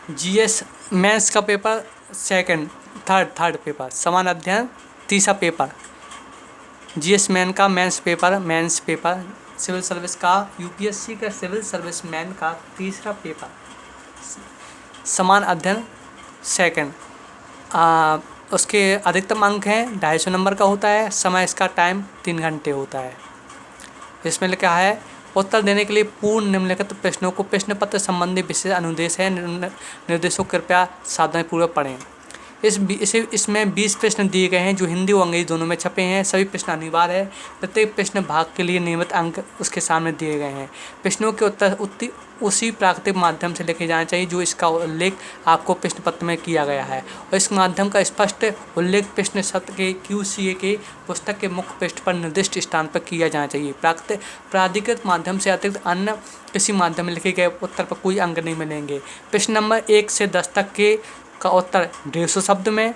GS mains का paper third paper, समान अध्ययन तीसरा paper, GS mains paper, civil service का यूपीएससी का सिविल सर्विस मैन का तीसरा पेपर, समान अध्ययन सेकंड। उसके अधिकतम अंक हैं 250 नंबर का होता है। समय इसका टाइम 3 घंटे होता है। इसमें लिखा है उत्तर देने के लिए पूर्ण निम्नलिखित प्रश्नों को प्रश्न पत्र संबंधी विशेष अनुदेश है, निर्देशों कृपया सावधानीपूर्वक पढ़ें। इसमें 20 प्रश्न दिए गए हैं जो हिंदी और अंग्रेजी दोनों में छपे हैं। सभी प्रश्न अनिवार्य है। प्रत्येक प्रश्न भाग के लिए नियमित अंक उसके सामने दिए गए हैं। प्रश्नों के उत्तर उसी प्राकृतिक माध्यम से लिखे जाने चाहिए जो इसका उल्लेख आपको प्रश्न पत्र में किया गया है, और इस माध्यम का स्पष्ट उल्लेख प्रश्न सत्र के QCA के पुस्तक के मुख्य पृष्ठ पर निर्दिष्ट स्थान पर किया जाना चाहिए। प्राधिकृत माध्यम से अतिरिक्त अन्य किसी माध्यम में लिखे गए उत्तर पर कोई अंक नहीं मिलेंगे। प्रश्न नंबर 1 से 10 तक का उत्तर 150 शब्द में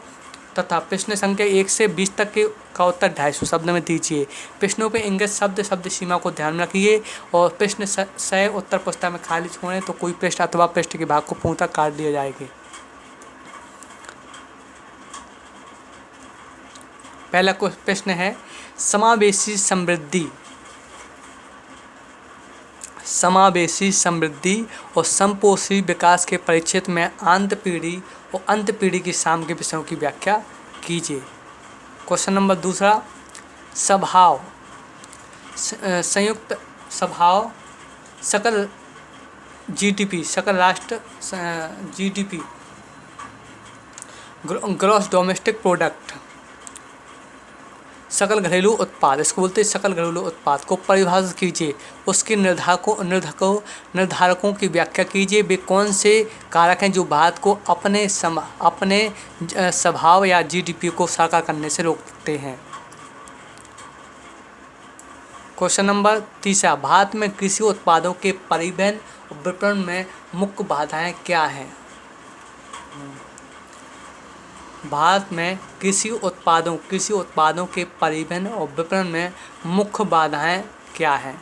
तथा प्रश्न संख्या 1 से 20 तक का उत्तर 250 शब्द में दीजिए। प्रश्नों पे इंगित शब्द सीमा को ध्यान में रखिए और प्रश्न सह उत्तर पुस्तिका में खाली छोड़ें तो कोई पृष्ठ अथवा पृष्ठ के भाग को पूर्णतः काट दिया जाएगा। पहला प्रश्न है समावेशी समृद्धि और समपोषी विकास के परिक्षेत्र में आंतपीढ़ी और अंतपीढ़ी की साम के विषयों की व्याख्या कीजिए। क्वेश्चन नंबर 2, संयुक्त स्वभाव सकल राष्ट्र GDP ग्रॉस डोमेस्टिक प्रोडक्ट, सकल घरेलू उत्पाद, इसको बोलते हैं सकल घरेलू उत्पाद को परिभाषित कीजिए। उसके निर्धारकों की व्याख्या कीजिए। वे कौन से कारक हैं जो भारत को अपने स्वभाव या GDP को साकार करने से रोकते हैं। क्वेश्चन नंबर 3, भारत में कृषि उत्पादों के परिवहन और विपणन में मुख्य बाधाएं क्या हैं। भारत में कृषि उत्पादों के परिवहन और विपणन में मुख्य बाधाएं क्या हैं।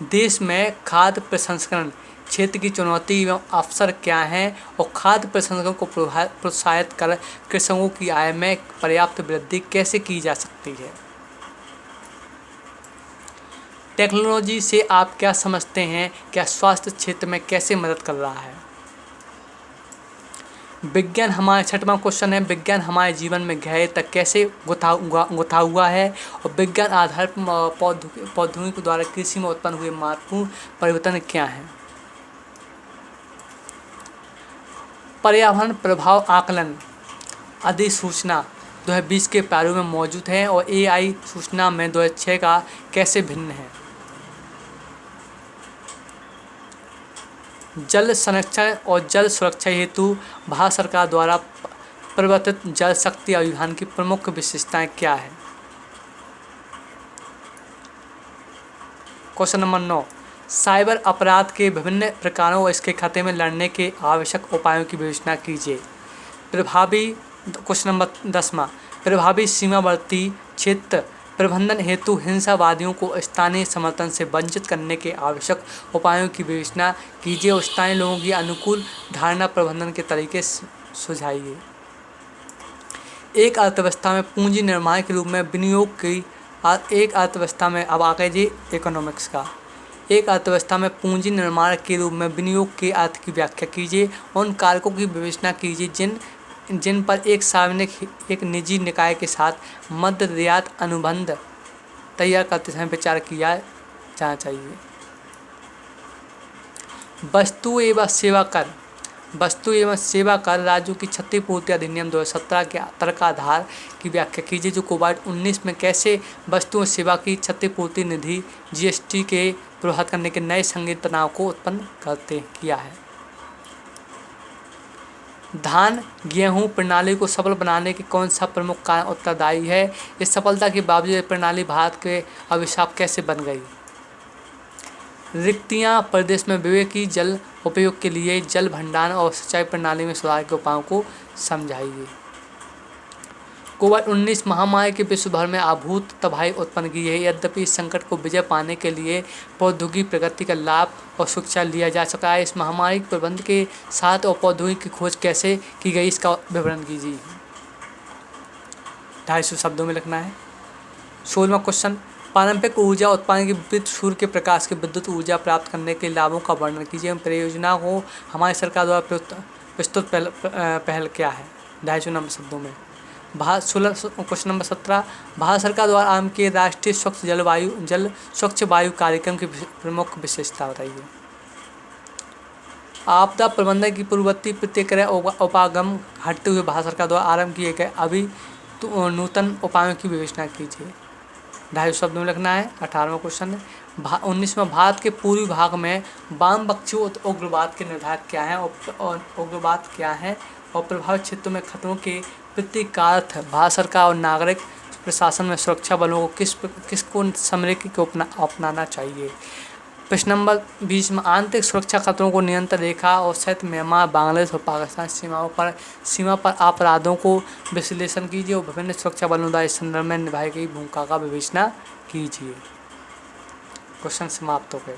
देश में खाद्य प्रसंस्करण क्षेत्र की चुनौती एवं अवसर क्या हैं और खाद्य प्रसंस्करण को प्रोत्साहित कर कृषकों की आय में पर्याप्त वृद्धि कैसे की जा सकती है। टेक्नोलॉजी से आप क्या समझते हैं, क्या स्वास्थ्य क्षेत्र में कैसे मदद कर रहा है। विज्ञान हमारे 6वां क्वेश्चन है, विज्ञान हमारे जीवन में गहरे तक कैसे गुथा हुआ है और विज्ञान आधारित प्रौद्योगिकी द्वारा कृषि में उत्पन्न हुए महत्वपूर्ण परिवर्तन क्या हैं। पर्यावरण प्रभाव आकलन अधिसूचना 2020 के प्रारूप में मौजूद है और AI सूचना में 2006 का कैसे भिन्न है। जल संरक्षण और जल सुरक्षा हेतु भारत सरकार द्वारा प्रवर्तित जल शक्ति अभियान की प्रमुख विशेषताएं क्या है। क्वेश्चन नंबर 9, साइबर अपराध के विभिन्न प्रकारों और इसके खतरे में लड़ने के आवश्यक उपायों की विवेचना कीजिए। क्वेश्चन नंबर 10, प्रभावी सीमावर्ती क्षेत्र प्रबंधन हेतु हिंसावादियों को स्थानीय समर्थन से वंचित करने के आवश्यक उपायों की विवेचना कीजिए और स्थानीय लोगों की अनुकूल धारणा प्रबंधन के तरीके सुझाइए। एक अर्थव्यवस्था में पूंजी निर्माण के रूप में विनियोग की एक अर्थव्यवस्था में अब आ गए जी इकोनॉमिक्स का। एक अर्थव्यवस्था में पूंजी निर्माण के रूप में विनियोग के अर्थ की व्याख्या कीजिए। उन कारकों की विवेचना कीजिए जिन पर एक निजी निकाय के साथ मध्य निर्यात अनुबंध तैयार करते समय विचार किया जाना चाहिए। वस्तु एवं सेवा कर राज्यों की क्षतिपूर्ति अधिनियम 2017 के तर्काधार की व्याख्या कीजिए जो कोविड-19 में कैसे वस्तु और सेवा की क्षतिपूर्ति निधि GST के प्रभावित करने के नए संगीत तनाव को उत्पन्न किया है। धान गेहूं प्रणाली को सफल बनाने के कौन सा प्रमुख कारण उत्तरदायी है। इस सफलता के बावजूद प्रणाली भारत के अभिशाप कैसे बन गई। रिक्तियां प्रदेश में विवेकी जल उपयोग के लिए जल भंडारण और सिंचाई प्रणाली में सुधार के उपायों को समझाइए। कोविड-19 महामारी के विश्व भर में अभूत तबाही उत्पन्न की है। यद्यपि इस संकट को विजय पाने के लिए प्रौद्योगिकी प्रगति का लाभ और सुरक्षा लिया जा सका है। इस महामारी के प्रबंधन के साथ और प्रौद्योगिकी की खोज कैसे की गई, इसका विवरण कीजिए। 250 शब्दों में लिखना है। 16वां क्वेश्चन, पारंपरिक ऊर्जा उत्पादन के विपरीत सूर्य के प्रकाश की विद्युत ऊर्जा प्राप्त करने के लाभों का वर्णन कीजिए। परियोजना को हमारी सरकार द्वारा प्रस्तुत पहल क्या है। 250 शब्दों में। क्वेश्चन नंबर 17, भारत सरकार द्वारा आरंभ किए राष्ट्रीय स्वच्छ वायु कार्यक्रम की प्रमुख विशेषता बताइए। आपदा प्रबंधन की पूर्ववर्ती प्रतिक्रिया उपागम हटते हुए भारत सरकार द्वारा आरंभ किए गए अभी नूतन उपायों की विवेचना कीजिए। 250 शब्दों में लिखना है। 18वां क्वेश्चन, 19वां, भारत के पूर्वी भाग में वामपंथी उग्रवाद के निर्धारक क्या हैं और उग्रवाद क्या है और प्रभावित क्षेत्रों में खतरों के प्रतिकारार्थ भारत सरकार और नागरिक प्रशासन में सुरक्षा बलों को किसको समृद्धि को अपनाना चाहिए। प्रश्न नंबर 20 में, आंतरिक सुरक्षा खतरों को नियंत्रण रेखा और सहित म्यांमार, बांग्लादेश और पाकिस्तान सीमा पर अपराधों को विश्लेषण कीजिए और विभिन्न सुरक्षा बलों द्वारा इस संदर्भ में निभाई गई भूमिका का विवेचना कीजिए। क्वेश्चन समाप्त हो गए।